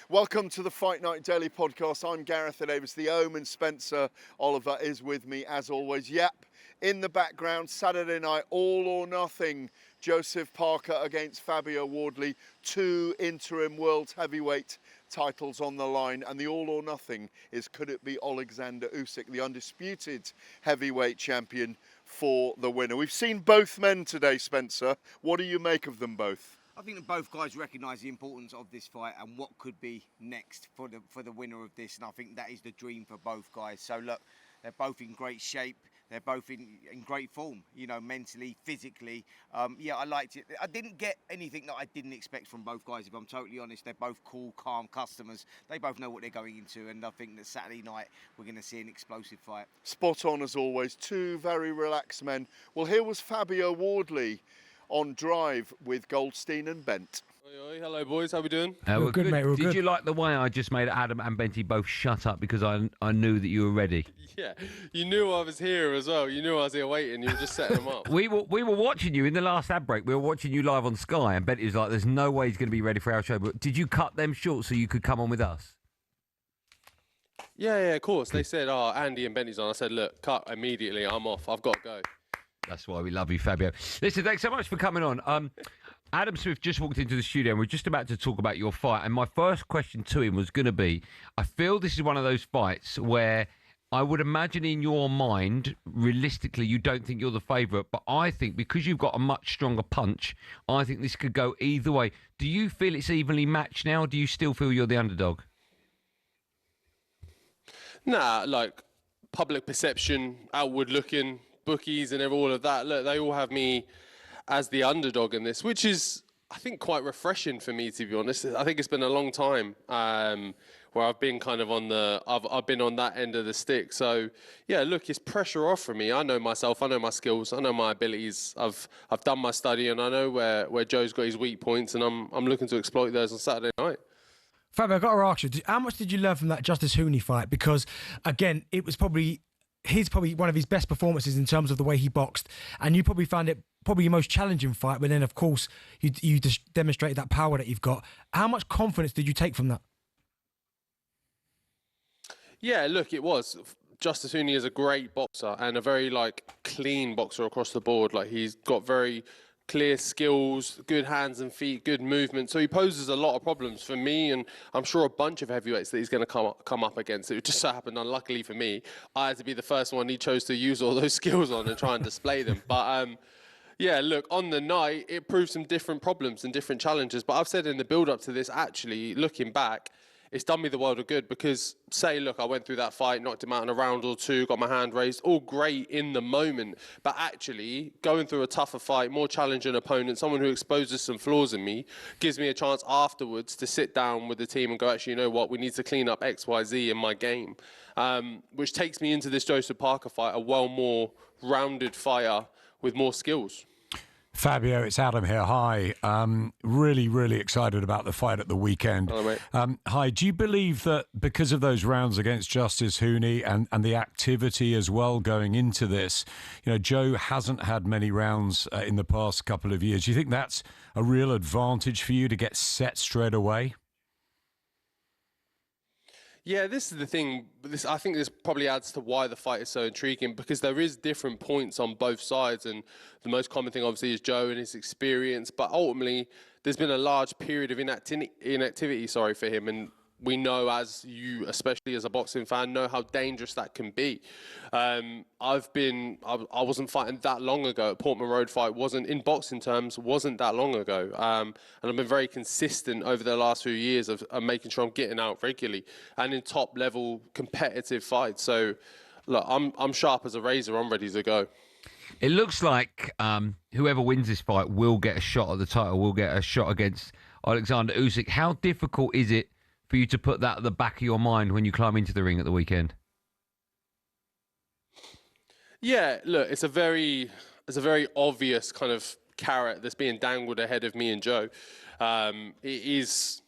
Welcome to the Fight Night Daily podcast. I'm Gareth Davies. The Omen Spencer Oliver is with me as always. Yep, in the background, Saturday night, all or nothing. Joseph Parker against Fabio Wardley. 2 interim world heavyweight titles on the line. And the all or nothing is, could it be Alexander Usyk, the undisputed heavyweight champion, for the winner? We've seen both men today, Spencer. What do you make of them both? I think that both guys recognise the importance of this fight and what could be next for the winner of this, and I think that is the dream for both guys. So look, they're both in great shape. They're both in great form, you know, mentally, physically. Yeah, I liked it. I didn't get anything that I didn't expect from both guys, if I'm totally honest. They're both cool, calm customers. They both know what they're going into, and I think that Saturday night we're going to see an explosive fight. Spot on as always. 2 very relaxed men. Well, here was Fabio Wardley on drive with Goldstein and Bent. Oi, hello boys, how we doing? We're good, mate. We're good. Did you like the way I just made Adam and Benty both shut up because I knew that you were ready? Yeah, you knew I was here as well. You knew I was here waiting. You were just setting them up. We were watching you in the last ad break. We were watching you live on Sky, and Benty was like, "There's no way he's going to be ready for our show." But did you cut them short so you could come on with us? Yeah, of course. They said, "Oh, Andy and Benty's on." I said, "Look, cut immediately. I'm off. I've got to go." That's why we love you, Fabio. Listen, thanks so much for coming on. Adam Smith just walked into the studio and we're just about to talk about your fight. And my first question to him was going to be, I feel this is one of those fights where I would imagine in your mind, realistically, you don't think you're the favourite. But I think because you've got a much stronger punch, I think this could go either way. Do you feel it's evenly matched now? Or do you still feel you're the underdog? Nah, like public perception, outward looking, bookies and all of that. Look, they all have me as the underdog in this, which is, I think, quite refreshing for me, to be honest. I think it's been a long time where I've been kind of on I've been on that end of the stick. So yeah, look, it's pressure off for me. I know myself, I know my skills, I know my abilities. I've done my study, and I know where Joe's got his weak points, and I'm looking to exploit those on Saturday night. Fabio, I've got to ask you, how much did you learn from that Justice Hooney fight? Because again, it was probably one of his best performances in terms of the way he boxed, and you probably found it probably your most challenging fight, but then of course you just demonstrated that power that you've got. How much confidence did you take from that? Yeah, look, it was. Justice Hooney is a great boxer and a very clean boxer across the board. He's got very clear skills, good hands and feet, good movement. So he poses a lot of problems for me, and I'm sure a bunch of heavyweights that he's going to come up against. It just so happened, unluckily for me, I had to be the first one he chose to use all those skills on and try and display them. But yeah, look, on the night, it proved some different problems and different challenges. But I've said in the build-up to this, actually, looking back, it's done me the world of good because, say, look, I went through that fight, knocked him out in a round or two, got my hand raised, all great in the moment. But actually, going through a tougher fight, more challenging opponent, someone who exposes some flaws in me, gives me a chance afterwards to sit down with the team and go, actually, you know what, we need to clean up X, Y, Z in my game. Which takes me into this Joseph Parker fight, a well more rounded fighter with more skills. Fabio, it's Adam here. Hi. Really excited about the fight at the weekend. Hello, mate. Hi. Do you believe that because of those rounds against Justice Hooney and the activity as well going into this, you know, Joe hasn't had many rounds in the past couple of years. Do you think that's a real advantage for you to get set straight away? Yeah, this is the thing. I think this probably adds to why the fight is so intriguing, because there is different points on both sides, and the most common thing obviously is Joe and his experience, but ultimately there's been a large period of inactivity for him, and we know, as you, especially as a boxing fan, know how dangerous that can be. I wasn't fighting that long ago. A Portman Road fight wasn't, in boxing terms, wasn't that long ago. And I've been very consistent over the last few years of making sure I'm getting out regularly and in top level competitive fights. So look, I'm sharp as a razor. I'm ready to go. It looks like whoever wins this fight will get a shot at the title, will get a shot against Alexander Usyk. How difficult is it for you to put that at the back of your mind when you climb into the ring at the weekend? Yeah, look, it's a very obvious kind of carrot that's being dangled ahead of me and Joe. It is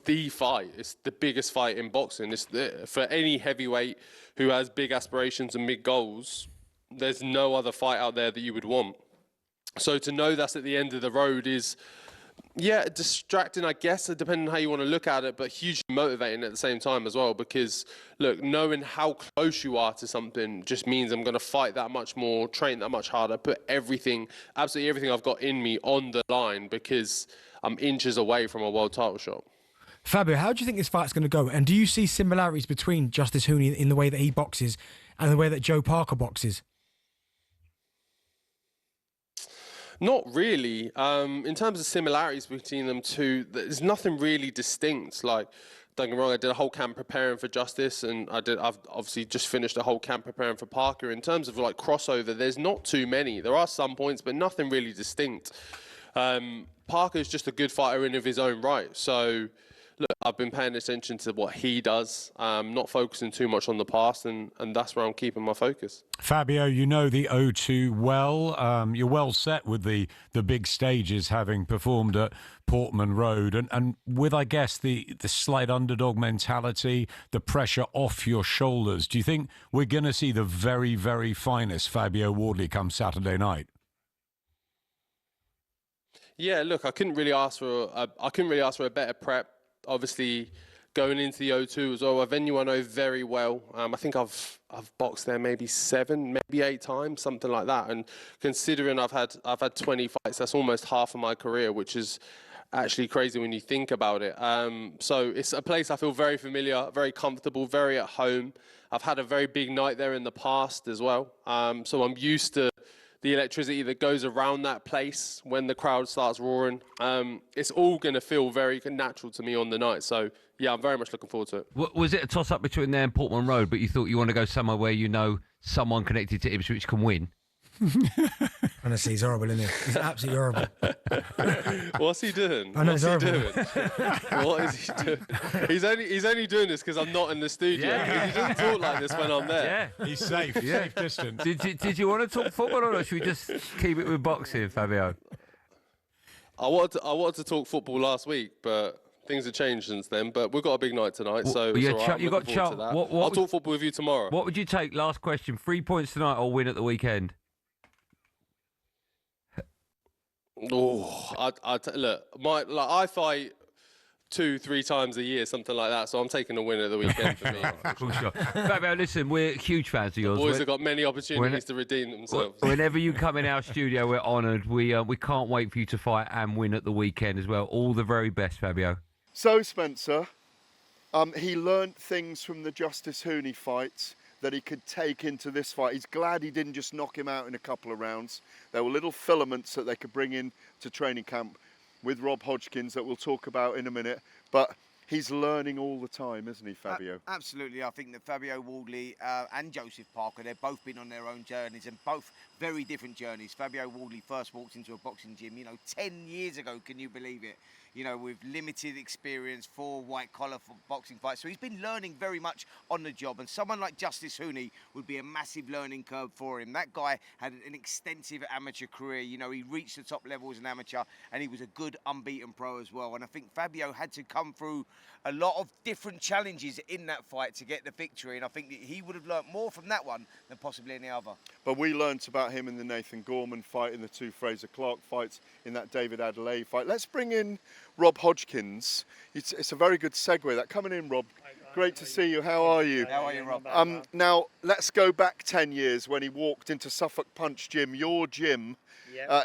the fight. It's the biggest fight in boxing. For any heavyweight who has big aspirations and big goals, there's no other fight out there that you would want. So to know that's at the end of the road is Yeah, distracting, I guess, depending on how you want to look at it, but hugely motivating at the same time as well. Because, look, knowing how close you are to something just means I'm going to fight that much more, train that much harder, put everything, absolutely everything I've got in me on the line because I'm inches away from a world title shot. Fabio, how do you think this fight's going to go? And do you see similarities between Justice Hooney in the way that he boxes and the way that Joe Parker boxes? Not really. In terms of similarities between them two, there's nothing really distinct. Like, don't get me wrong, I did a whole camp preparing for Justice, and I've obviously just finished a whole camp preparing for Parker. In terms of like crossover, there's not too many. There are some points, but nothing really distinct. Parker's just a good fighter in of his own right. So, look, I've been paying attention to what he does, not focusing too much on the past, and that's where I'm keeping my focus. Fabio, you know the O2 well. You're well set with the big stages, having performed at Portman Road, and with, I guess, the slight underdog mentality, the pressure off your shoulders. Do you think we're going to see the very, very finest Fabio Wardley come Saturday night? Yeah, look, I couldn't really ask for a better prep. Obviously, going into the O2 as well, a venue I know very well. I think I've boxed there maybe 7, maybe 8 times, something like that. And considering I've had 20 fights, that's almost half of my career, which is actually crazy when you think about it. So it's a place I feel very familiar, very comfortable, very at home. I've had a very big night there in the past as well. So I'm used to the electricity that goes around that place when the crowd starts roaring. It's all going to feel very natural to me on the night. So, yeah, I'm very much looking forward to it. Was it a toss-up between there and Portman Road, but you thought you want to go somewhere where you know someone connected to Ipswich can win? Honestly, he's horrible, isn't he? He's absolutely horrible. What's he doing? I know, What's he doing? What is he doing? He's only doing this because I'm not in the studio. Yeah. He doesn't talk like this when I'm there. Yeah. He's safe, safe distance. Did you want to talk football or not? Should we just keep it with boxing, Fabio? I wanted to talk football last week, but things have changed since then. But we've got a big night tonight, so it's all right. You got to that. I'll talk football with you tomorrow. What would you take? Last question. 3 points tonight or win at the weekend? Oh, look, I fight 2-3 times a year, something like that. So I'm taking a win at the weekend for me. Cool shot. Fabio, listen, we're huge fans of yours. Boys have got many opportunities to redeem themselves. Whenever you come in our studio, we're honoured. We can't wait for you to fight and win at the weekend as well. All the very best, Fabio. So, Spencer, he learnt things from the Justice Hooney fight that he could take into this fight. He's glad he didn't just knock him out in a couple of rounds. There were little filaments that they could bring in to training camp with Rob Hodgkins that we'll talk about in a minute. But he's learning all the time, isn't he, Fabio? Absolutely. I think that Fabio Wardley and Joseph Parker, they've both been on their own journeys and both very different journeys. Fabio Wardley first walked into a boxing gym, 10 years ago, can you believe it? With limited experience, 4 white-collar boxing fights. So he's been learning very much on the job. And someone like Justice Hooney would be a massive learning curve for him. That guy had an extensive amateur career. He reached the top level as an amateur, and he was a good unbeaten pro as well. And I think Fabio had to come through a lot of different challenges in that fight to get the victory. And I think that he would have learnt more from that one than possibly any other. But we learnt about him in the Nathan Gorman fight, in the 2 Fraser Clark fights, in that David Adelaide fight. Let's bring in Rob Hodgkins. It's a very good segue. That coming in, Rob. Great to see you. How are you? How are you, Rob? Now, let's go back 10 years when he walked into Suffolk Punch Gym, your gym,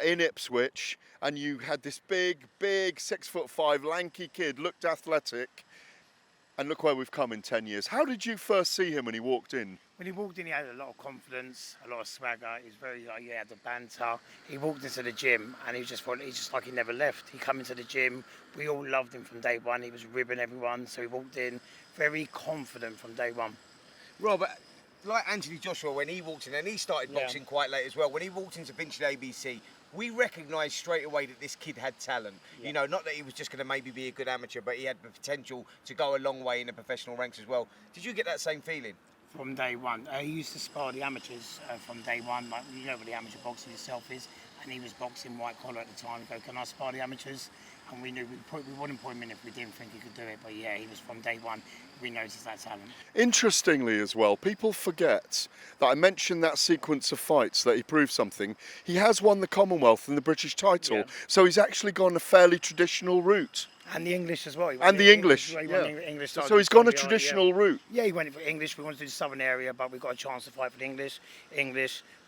in Ipswich, and you had this big 6'5", lanky kid, looked athletic. And look where we've come in 10 years. How did you first see him when he walked in? When he walked in, he had a lot of confidence, a lot of swagger. He was very, he had the banter. He walked into the gym and he's just like he never left. He come into the gym. We all loved him from day one. He was ribbing everyone. So he walked in very confident from day one. Rob, like Anthony Joshua, when he walked in, and he started boxing quite late as well, when he walked into Finchley ABC, we recognised straight away that this kid had talent. Not that he was just going to maybe be a good amateur, but he had the potential to go a long way in the professional ranks as well. Did you get that same feeling? From day one. He used to spar the amateurs from day one. Like, you know what the amateur boxing itself is. And he was boxing white collar at the time. Go, can I spar the amateurs? and we knew we wouldn't put him in if we didn't think he could do it. But yeah, he was from day one. We noticed that talent. Interestingly as well, people forget that I mentioned that sequence of fights that he proved something. He has won the Commonwealth and the British title, Yeah. so he's actually gone a fairly traditional route. And the English as well. And the English, English so he's gone a traditional route. Yeah, he went for English. We wanted to do the southern area, but we got a chance to fight for the English,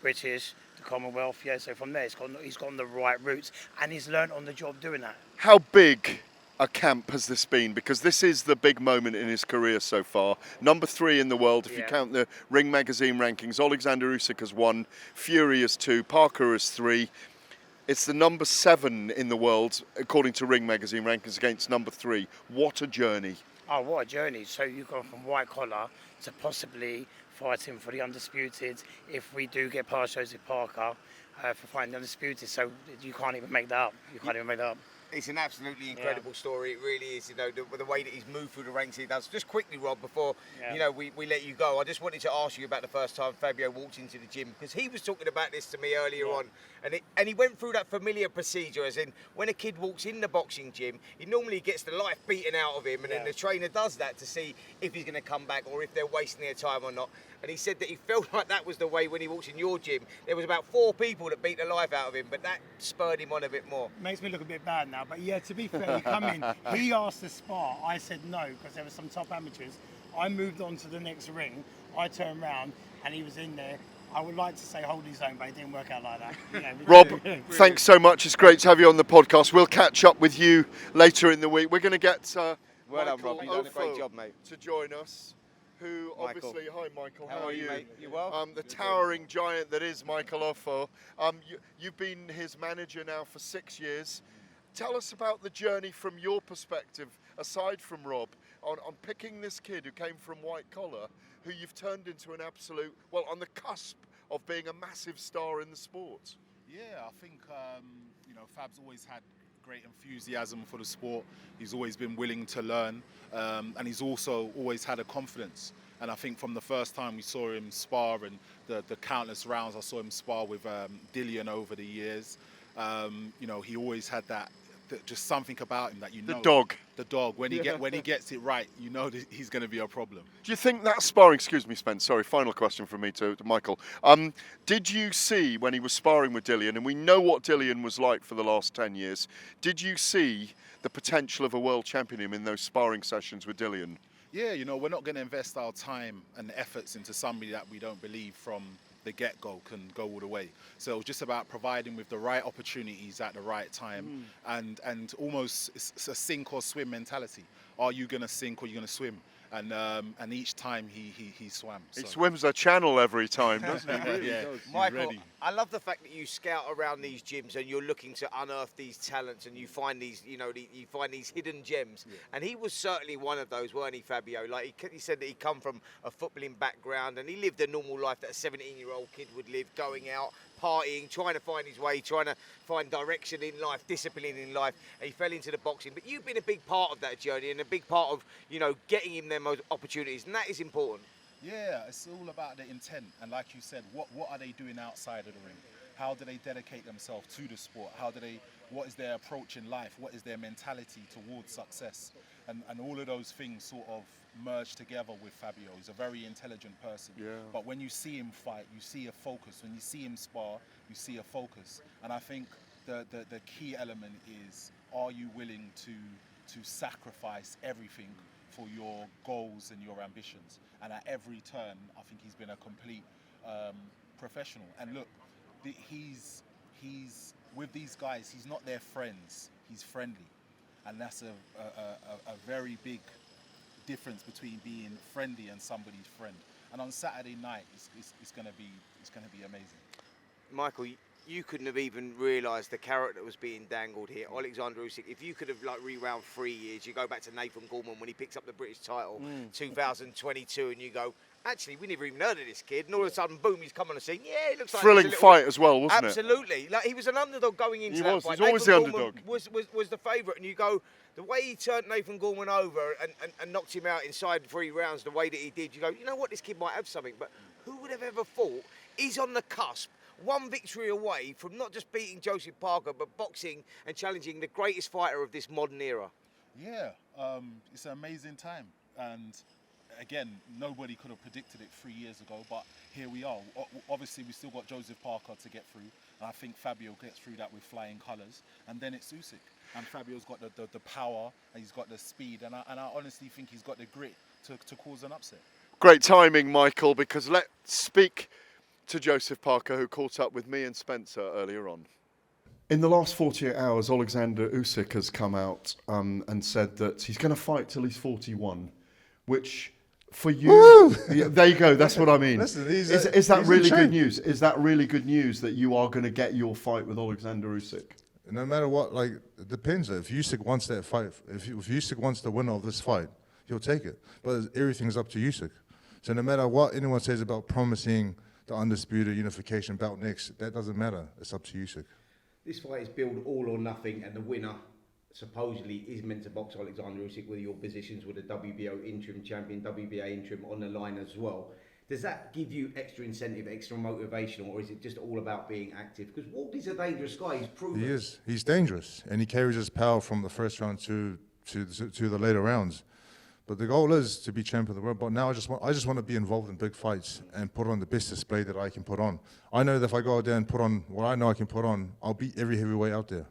British, the Commonwealth. Yeah, so from there, he's gone the right routes, and he's learned on the job doing that. How big a camp has this been? Because this is the big moment in his career so far. Number 3 in the world, if you count the Ring Magazine rankings. Alexander Usyk has 1, Fury is 2, Parker is 3. It's the number 7 in the world, according to Ring Magazine rankings, against number 3. What a journey. Oh, what a journey. So you've gone from white collar to possibly fighting for the undisputed if we do get past Joseph Parker for fighting the undisputed. So you can't even make that up. You can't even make that up. It's an absolutely incredible story. It really is. You know, the way that he's moved through the ranks he does. Just quickly, Rob, before you know we let you go, I just wanted to ask you about the first time Fabio walked into the gym, because he was talking about this to me earlier on, and he went through that familiar procedure, as in when a kid walks in the boxing gym, he normally gets the life beaten out of him, and then the trainer does that to see if he's going to come back or if they're wasting their time or not. And he said that he felt like that was the way when he walks in your gym. There was about 4 people that beat the life out of him, but that spurred him on a bit more. Makes me look a bit bad now, but yeah, to be fair, he come in, he asked to spar, I said no, because there were some top amateurs. I moved on to the next ring, I turned round, and he was in there. I would like to say hold his own, but it didn't work out like that. Yeah, Rob, thanks so much. It's great to have you on the podcast. We'll catch up with you later in the week. We're going to get Well done, Michael Rob. You've done a great Ofo job, mate. to join us. Who obviously, hi Michael, how are you? Mate? You well? The towering giant that is Michael Ofo. You've been his manager now for 6 years. Tell us about the journey from your perspective, aside from Rob, on picking this kid who came from white collar, who you've turned into an absolute, well, on the cusp of being a massive star in the sport. Yeah, I think Fab's always had great enthusiasm for the sport. He's always been willing to learn, and he's also always had a confidence. And I think from the first time we saw him spar and the countless rounds I saw him spar with Dillian over the years, he always had that just something about him that you know. The dog. When he gets it right, you know that he's going to be a problem. Do you think that sparring? Excuse me, Spence. Sorry, final question from me to Michael. Did you see when he was sparring with Dillian, and we know what Dillian was like for the last 10 years? Did you see the potential of a world champion in those sparring sessions with Dillian? Yeah, we're not going to invest our time and efforts into somebody that we don't believe from the get-go can go all the way. So it was just about providing with the right opportunities at the right time, and almost it's a sink or swim mentality. Are you going to sink or are you going to swim? And each time he swam. He swims a channel every time, doesn't he? Really? Yeah, Michael, I love the fact that you scout around these gyms and you're looking to unearth these talents, and you find these, you find these hidden gems. Yeah. And he was certainly one of those, weren't he, Fabio? Like he said that he come from a footballing background and he lived a normal life that a 17-year-old kid would live, going out, partying, trying to find his way, trying to find direction in life, discipline in life, and he fell into the boxing. But you've been a big part of that journey and a big part of, getting him them opportunities, and that is important. Yeah, it's all about the intent, and like you said, what are they doing outside of the ring? How do they dedicate themselves to the sport? What is their approach in life? What is their mentality towards success? And all of those things sort of merge together with Fabio. He's a very intelligent person. Yeah. But when you see him fight, you see a focus. When you see him spar, you see a focus. And I think the key element is, are you willing to sacrifice everything for your goals and your ambitions? And at every turn, I think he's been a complete professional. And look, he's with these guys, he's not their friends, he's friendly. And that's a very big difference between being friendly and somebody's friend. And on Saturday night, it's going to be amazing. Michael, you couldn't have even realised the carrot that was being dangled here. Alexander Usyk, if you could have rewound 3 years, you go back to Nathan Gorman when he picks up the British title, 2022, and you go, actually, we never even heard of this kid, and all of a sudden, boom, he's come on the scene. Yeah, it looks like thrilling fight as well, wasn't Absolutely. Like, he was an underdog going into that fight. He was always the underdog. Was the favourite, and you go, the way he turned Nathan Gorman over and knocked him out inside 3 rounds, the way that he did, you go, you know what, this kid might have something, but who would have ever thought he's on the cusp, one victory away from not just beating Joseph Parker, but boxing and challenging the greatest fighter of this modern era. Yeah, it's an amazing time, and again, nobody could have predicted it 3 years ago, but here we are. Obviously, we still got Joseph Parker to get through, and I think Fabio gets through that with flying colours, and then it's Usyk. And Fabio's got the power, and he's got the speed, and I honestly think he's got the grit to cause an upset. Great timing, Michael, because let's speak to Joseph Parker, who caught up with me and Spencer earlier on. In the last 48 hours, Alexander Usyk has come out and said that he's going to fight till he's 41, which for you, yeah, there you go, that's what I mean. Listen, is that really good news? Is that really good news that you are going to get your fight with Alexander Usyk? No matter what, like, it depends. If Usyk wants that fight, if Usyk wants the winner of this fight, he'll take it. But everything's up to Usyk. So no matter what anyone says about promising the undisputed unification bout next, that doesn't matter. It's up to Usyk. This fight is billed all or nothing, and the winner supposedly is meant to box Alexander Usyk with your positions with the WBO interim champion, WBA interim on the line as well. Does that give you extra incentive, extra motivation, or is it just all about being active? Because Wardley's a dangerous guy, he's proven. He is. He's dangerous, and he carries his power from the first round to the later rounds. But the goal is to be champion of the world. But now I just want to be involved in big fights and put on the best display that I can put on. I know that if I go out there and put on what I know I can put on, I'll beat every heavyweight out there.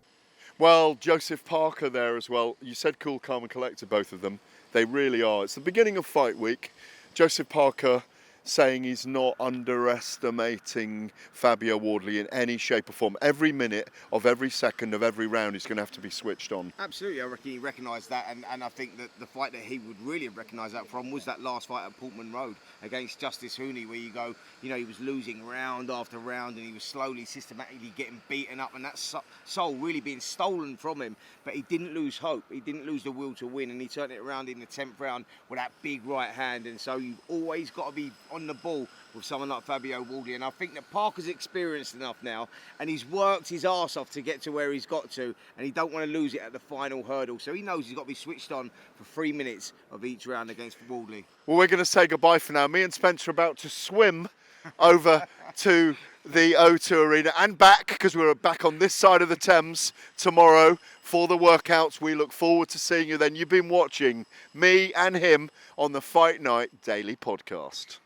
Well, Joseph Parker there as well. You said cool, calm and collected, both of them. They really are. It's the beginning of fight week. Joseph Parker saying he's not underestimating Fabio Wardley in any shape or form. Every minute of every second of every round is going to have to be switched on. Absolutely, I reckon he recognised that, and I think that the fight that he would really have recognised that from was that last fight at Portman Road against Justice Hooney, where you go, you know, he was losing round after round and he was slowly, systematically getting beaten up, and that soul really being stolen from him. But he didn't lose hope, he didn't lose the will to win, and he turned it around in the 10th round with that big right hand. And so you've always got to be on the ball with someone like Fabio Wardley, and I think that Parker's experienced enough now, and he's worked his arse off to get to where he's got to, and he don't want to lose it at the final hurdle, so he knows he's got to be switched on for 3 minutes of each round against Wardley. Well, we're going to say goodbye for now. Me and Spencer are about to swim over to the O2 Arena and back, because we're back on this side of the Thames tomorrow for the workouts. We look forward to seeing you then. You've been watching me and him on the Fight Night Daily Podcast.